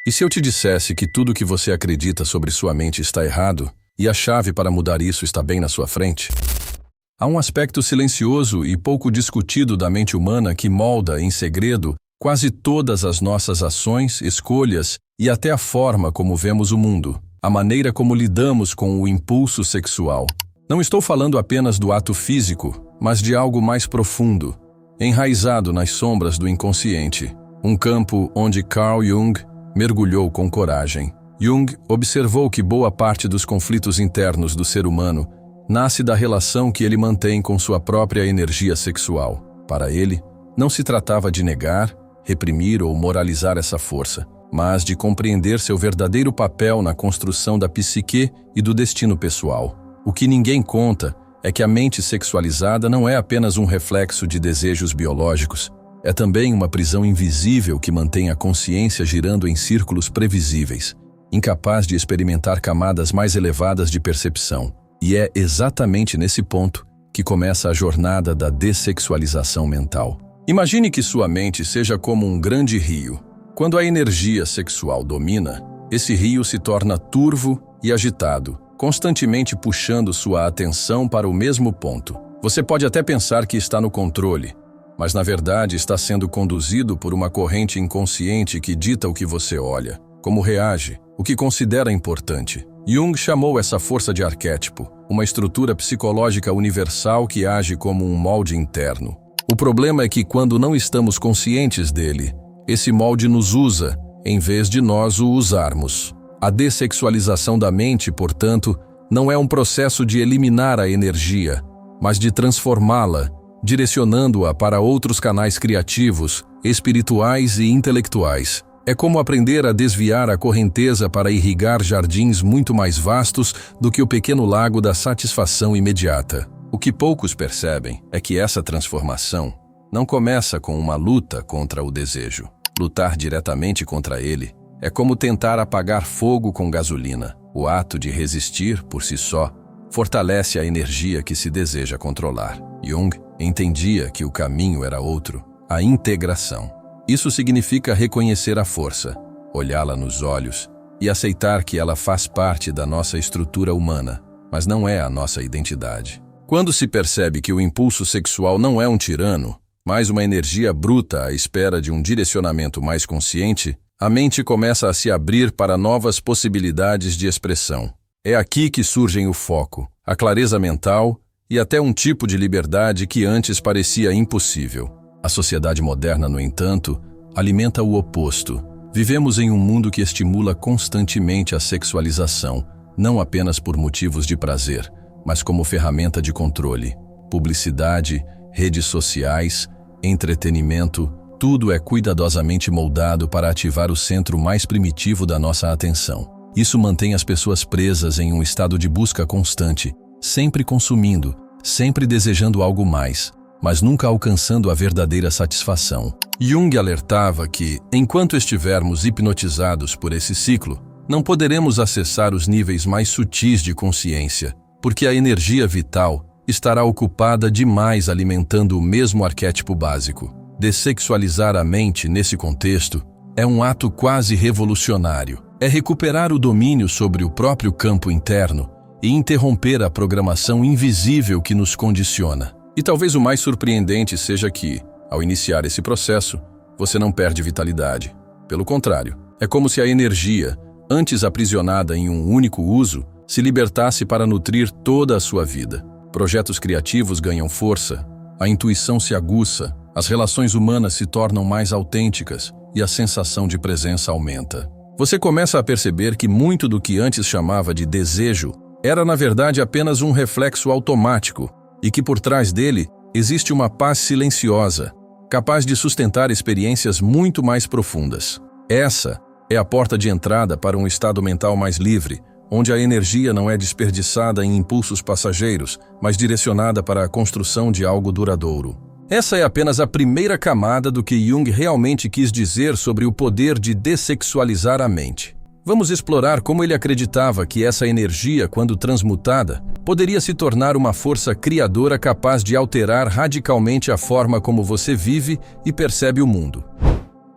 E se eu te dissesse que tudo que você acredita sobre sua mente está errado e a chave para mudar isso está bem na sua frente? Há um aspecto silencioso e pouco discutido da mente humana que molda, em segredo, quase todas as nossas ações, escolhas e até a forma como vemos o mundo, a maneira como lidamos com o impulso sexual. Não estou falando apenas do ato físico, mas de algo mais profundo, enraizado nas sombras do inconsciente, um campo onde Carl Jung mergulhou com coragem. Jung observou que boa parte dos conflitos internos do ser humano nasce da relação que ele mantém com sua própria energia sexual. Para ele, não se tratava de negar, reprimir ou moralizar essa força, mas de compreender seu verdadeiro papel na construção da psique e do destino pessoal. O que ninguém conta é que a mente sexualizada não é apenas um reflexo de desejos biológicos, é também uma prisão invisível que mantém a consciência girando em círculos previsíveis, incapaz de experimentar camadas mais elevadas de percepção. E é exatamente nesse ponto que começa a jornada da dessexualização mental. Imagine que sua mente seja como um grande rio. Quando a energia sexual domina, esse rio se torna turvo e agitado, constantemente puxando sua atenção para o mesmo ponto. Você pode até pensar que está no controle, mas na verdade está sendo conduzido por uma corrente inconsciente que dita o que você olha, como reage, o que considera importante. Jung chamou essa força de arquétipo, uma estrutura psicológica universal que age como um molde interno. O problema é que quando não estamos conscientes dele, esse molde nos usa, em vez de nós o usarmos. A dessexualização da mente, portanto, não é um processo de eliminar a energia, mas de transformá-la, direcionando-a para outros canais criativos, espirituais e intelectuais. É como aprender a desviar a correnteza para irrigar jardins muito mais vastos do que o pequeno lago da satisfação imediata. O que poucos percebem é que essa transformação não começa com uma luta contra o desejo. Lutar diretamente contra ele é como tentar apagar fogo com gasolina. O ato de resistir, por si só, fortalece a energia que se deseja controlar. Jung entendia que o caminho era outro, a integração. Isso significa reconhecer a força, olhá-la nos olhos e aceitar que ela faz parte da nossa estrutura humana, mas não é a nossa identidade. Quando se percebe que o impulso sexual não é um tirano, mas uma energia bruta à espera de um direcionamento mais consciente, a mente começa a se abrir para novas possibilidades de expressão. É aqui que surgem o foco, a clareza mental e até um tipo de liberdade que antes parecia impossível. A sociedade moderna, no entanto, alimenta o oposto. Vivemos em um mundo que estimula constantemente a sexualização, não apenas por motivos de prazer, mas como ferramenta de controle. Publicidade, redes sociais, entretenimento, tudo é cuidadosamente moldado para ativar o centro mais primitivo da nossa atenção. Isso mantém as pessoas presas em um estado de busca constante, sempre consumindo, sempre desejando algo mais, mas nunca alcançando a verdadeira satisfação. Jung alertava que, enquanto estivermos hipnotizados por esse ciclo, não poderemos acessar os níveis mais sutis de consciência, porque a energia vital estará ocupada demais alimentando o mesmo arquétipo básico. Dessexualizar a mente nesse contexto é um ato quase revolucionário. É recuperar o domínio sobre o próprio campo interno e interromper a programação invisível que nos condiciona. E talvez o mais surpreendente seja que, ao iniciar esse processo, você não perde vitalidade. Pelo contrário, é como se a energia, antes aprisionada em um único uso, se libertasse para nutrir toda a sua vida. Projetos criativos ganham força, a intuição se aguça, as relações humanas se tornam mais autênticas e a sensação de presença aumenta. Você começa a perceber que muito do que antes chamava de desejo era, na verdade, apenas um reflexo automático e que por trás dele existe uma paz silenciosa, capaz de sustentar experiências muito mais profundas. Essa é a porta de entrada para um estado mental mais livre, onde a energia não é desperdiçada em impulsos passageiros, mas direcionada para a construção de algo duradouro. Essa é apenas a primeira camada do que Jung realmente quis dizer sobre o poder de dessexualizar a mente. Vamos explorar como ele acreditava que essa energia, quando transmutada, poderia se tornar uma força criadora capaz de alterar radicalmente a forma como você vive e percebe o mundo.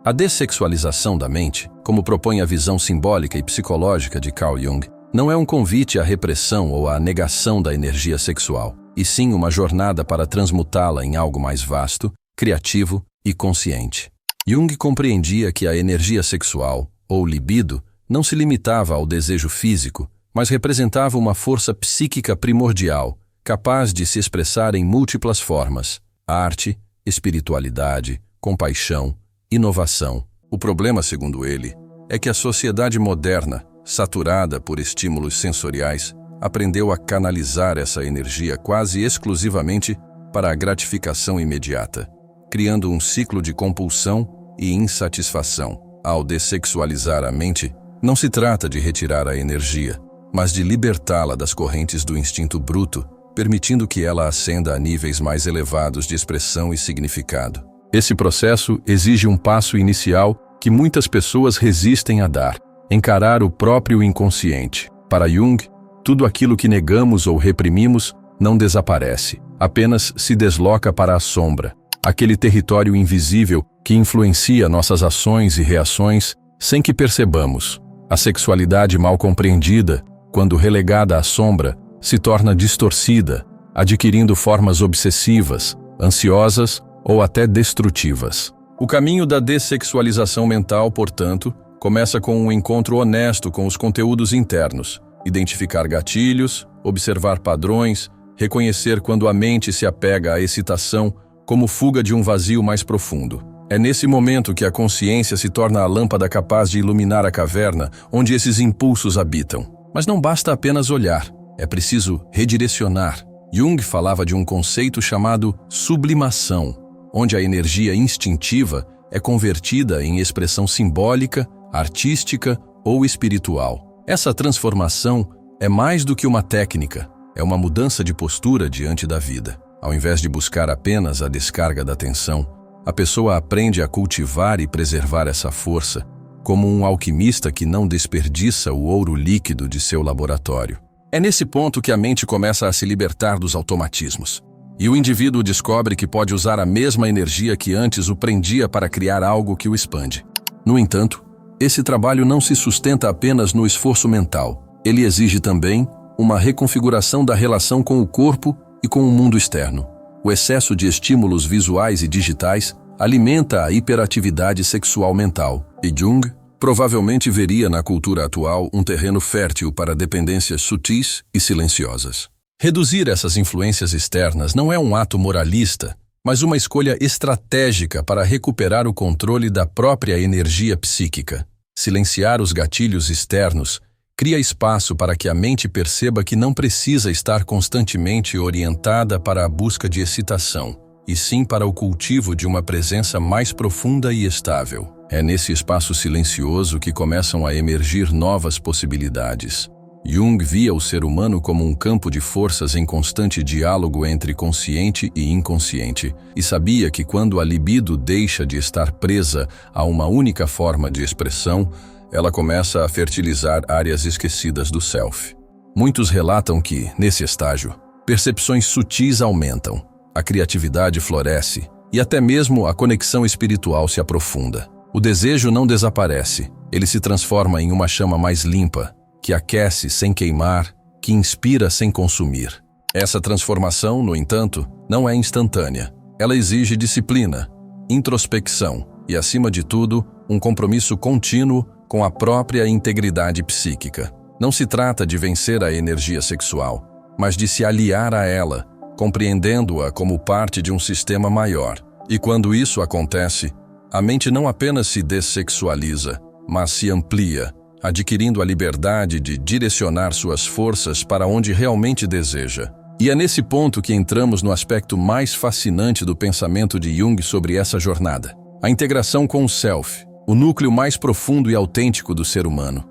A dessexualização da mente, como propõe a visão simbólica e psicológica de Carl Jung, não é um convite à repressão ou à negação da energia sexual, e sim uma jornada para transmutá-la em algo mais vasto, criativo e consciente. Jung compreendia que a energia sexual, ou libido, não se limitava ao desejo físico, mas representava uma força psíquica primordial, capaz de se expressar em múltiplas formas: arte, espiritualidade, compaixão, inovação. O problema, segundo ele, é que a sociedade moderna, saturada por estímulos sensoriais, aprendeu a canalizar essa energia quase exclusivamente para a gratificação imediata, criando um ciclo de compulsão e insatisfação. Ao dessexualizar a mente, não se trata de retirar a energia, mas de libertá-la das correntes do instinto bruto, permitindo que ela ascenda a níveis mais elevados de expressão e significado. Esse processo exige um passo inicial que muitas pessoas resistem a dar: encarar o próprio inconsciente. Para Jung, tudo aquilo que negamos ou reprimimos não desaparece, apenas se desloca para a sombra, aquele território invisível que influencia nossas ações e reações sem que percebamos. A sexualidade mal compreendida, quando relegada à sombra, se torna distorcida, adquirindo formas obsessivas, ansiosas ou até destrutivas. O caminho da dessexualização mental, portanto, começa com um encontro honesto com os conteúdos internos, identificar gatilhos, observar padrões, reconhecer quando a mente se apega à excitação como fuga de um vazio mais profundo. É nesse momento que a consciência se torna a lâmpada capaz de iluminar a caverna onde esses impulsos habitam. Mas não basta apenas olhar, é preciso redirecionar. Jung falava de um conceito chamado sublimação, onde a energia instintiva é convertida em expressão simbólica, artística ou espiritual. Essa transformação é mais do que uma técnica, é uma mudança de postura diante da vida. Ao invés de buscar apenas a descarga da tensão, a pessoa aprende a cultivar e preservar essa força, como um alquimista que não desperdiça o ouro líquido de seu laboratório. É nesse ponto que a mente começa a se libertar dos automatismos, e o indivíduo descobre que pode usar a mesma energia que antes o prendia para criar algo que o expande. No entanto, esse trabalho não se sustenta apenas no esforço mental. Ele exige também uma reconfiguração da relação com o corpo e com o mundo externo. O excesso de estímulos visuais e digitais alimenta a hiperatividade sexual mental, e Jung provavelmente veria na cultura atual um terreno fértil para dependências sutis e silenciosas. Reduzir essas influências externas não é um ato moralista, mas uma escolha estratégica para recuperar o controle da própria energia psíquica. Silenciar os gatilhos externos cria espaço para que a mente perceba que não precisa estar constantemente orientada para a busca de excitação, e sim para o cultivo de uma presença mais profunda e estável. É nesse espaço silencioso que começam a emergir novas possibilidades. Jung via o ser humano como um campo de forças em constante diálogo entre consciente e inconsciente, e sabia que quando a libido deixa de estar presa a uma única forma de expressão, ela começa a fertilizar áreas esquecidas do self. Muitos relatam que, nesse estágio, percepções sutis aumentam, a criatividade floresce e até mesmo a conexão espiritual se aprofunda. O desejo não desaparece, ele se transforma em uma chama mais limpa, que aquece sem queimar, que inspira sem consumir. Essa transformação, no entanto, não é instantânea. Ela exige disciplina, introspecção e, acima de tudo, um compromisso contínuo com a própria integridade psíquica. Não se trata de vencer a energia sexual, mas de se aliar a ela, compreendendo-a como parte de um sistema maior. E quando isso acontece, a mente não apenas se dessexualiza, mas se amplia, adquirindo a liberdade de direcionar suas forças para onde realmente deseja. E é nesse ponto que entramos no aspecto mais fascinante do pensamento de Jung sobre essa jornada: a integração com o self, o núcleo mais profundo e autêntico do ser humano.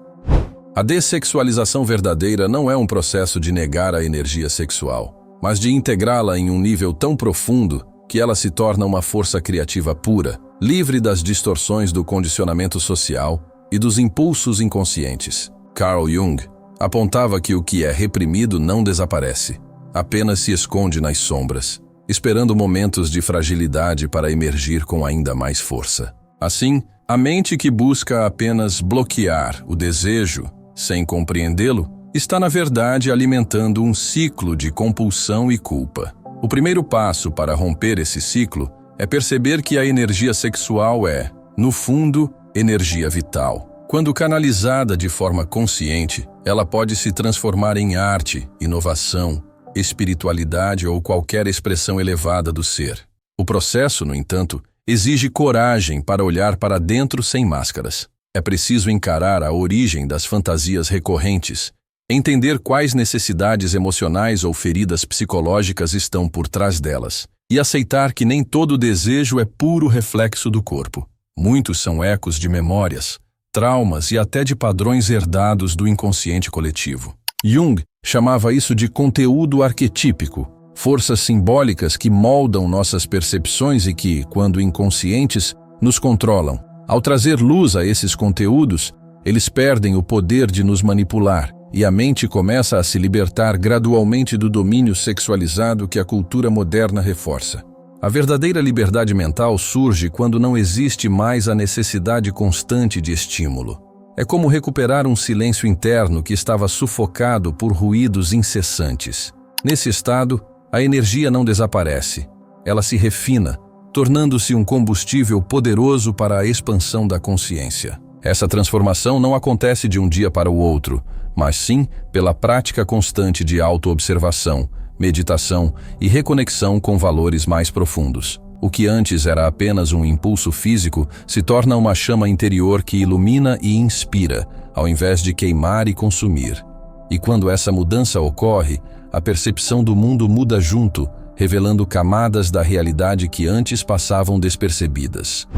A dessexualização verdadeira não é um processo de negar a energia sexual, mas de integrá-la em um nível tão profundo que ela se torna uma força criativa pura, livre das distorções do condicionamento social e dos impulsos inconscientes. Carl Jung apontava que o que é reprimido não desaparece, apenas se esconde nas sombras, esperando momentos de fragilidade para emergir com ainda mais força. Assim, A mente que busca apenas bloquear o desejo, sem compreendê-lo, está na verdade alimentando um ciclo de compulsão e culpa. O primeiro passo para romper esse ciclo é perceber que a energia sexual é, no fundo, energia vital. Quando canalizada de forma consciente, ela pode se transformar em arte, inovação, espiritualidade ou qualquer expressão elevada do ser. O processo, no entanto, exige coragem para olhar para dentro sem máscaras. É preciso encarar a origem das fantasias recorrentes, entender quais necessidades emocionais ou feridas psicológicas estão por trás delas, e aceitar que nem todo desejo é puro reflexo do corpo. Muitos são ecos de memórias, traumas e até de padrões herdados do inconsciente coletivo. Jung chamava isso de conteúdo arquetípico, forças simbólicas que moldam nossas percepções e que, quando inconscientes, nos controlam. Ao trazer luz a esses conteúdos, eles perdem o poder de nos manipular, e a mente começa a se libertar gradualmente do domínio sexualizado que a cultura moderna reforça. A verdadeira liberdade mental surge quando não existe mais a necessidade constante de estímulo. É como recuperar um silêncio interno que estava sufocado por ruídos incessantes. Nesse estado, a energia não desaparece. Ela se refina, tornando-se um combustível poderoso para a expansão da consciência. Essa transformação não acontece de um dia para o outro, mas sim pela prática constante de autoobservação, meditação e reconexão com valores mais profundos. O que antes era apenas um impulso físico se torna uma chama interior que ilumina e inspira, ao invés de queimar e consumir. E quando essa mudança ocorre, a percepção do mundo muda junto, revelando camadas da realidade que antes passavam despercebidas.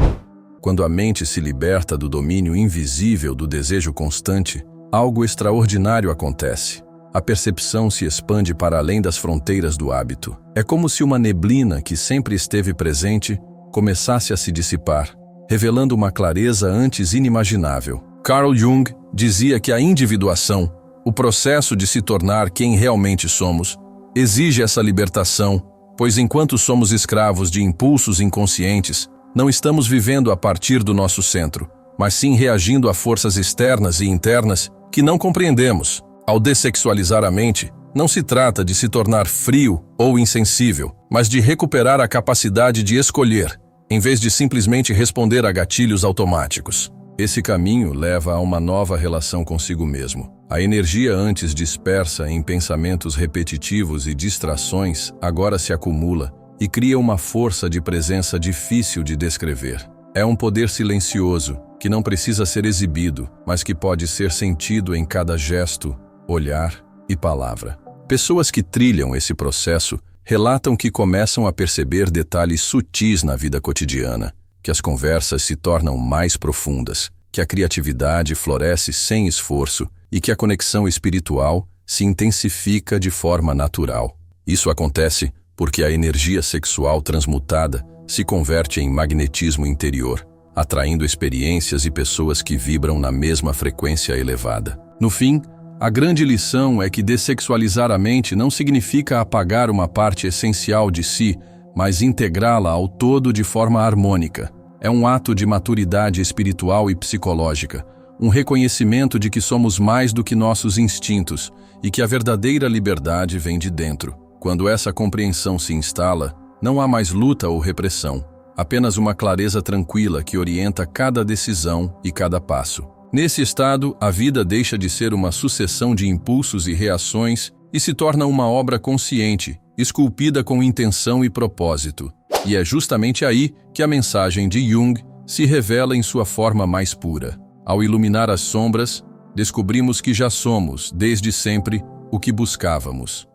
Quando a mente se liberta do domínio invisível do desejo constante, algo extraordinário acontece. A percepção se expande para além das fronteiras do hábito. É como se uma neblina que sempre esteve presente começasse a se dissipar, revelando uma clareza antes inimaginável. Carl Jung dizia que a individuação, o processo de se tornar quem realmente somos, exige essa libertação, pois enquanto somos escravos de impulsos inconscientes, não estamos vivendo a partir do nosso centro, mas sim reagindo a forças externas e internas que não compreendemos. Ao dessexualizar a mente, não se trata de se tornar frio ou insensível, mas de recuperar a capacidade de escolher, em vez de simplesmente responder a gatilhos automáticos. Esse caminho leva a uma nova relação consigo mesmo. A energia antes dispersa em pensamentos repetitivos e distrações agora se acumula e cria uma força de presença difícil de descrever. É um poder silencioso, que não precisa ser exibido, mas que pode ser sentido em cada gesto, olhar e palavra. Pessoas que trilham esse processo relatam que começam a perceber detalhes sutis na vida cotidiana, que as conversas se tornam mais profundas, que a criatividade floresce sem esforço e que a conexão espiritual se intensifica de forma natural. Isso acontece porque a energia sexual transmutada se converte em magnetismo interior, atraindo experiências e pessoas que vibram na mesma frequência elevada. No fim, a grande lição é que dessexualizar a mente não significa apagar uma parte essencial de si, mas integrá-la ao todo de forma harmônica. É um ato de maturidade espiritual e psicológica, um reconhecimento de que somos mais do que nossos instintos e que a verdadeira liberdade vem de dentro. Quando essa compreensão se instala, não há mais luta ou repressão, apenas uma clareza tranquila que orienta cada decisão e cada passo. Nesse estado, a vida deixa de ser uma sucessão de impulsos e reações e se torna uma obra consciente, esculpida com intenção e propósito. E é justamente aí que a mensagem de Jung se revela em sua forma mais pura. Ao iluminar as sombras, descobrimos que já somos, desde sempre, o que buscávamos.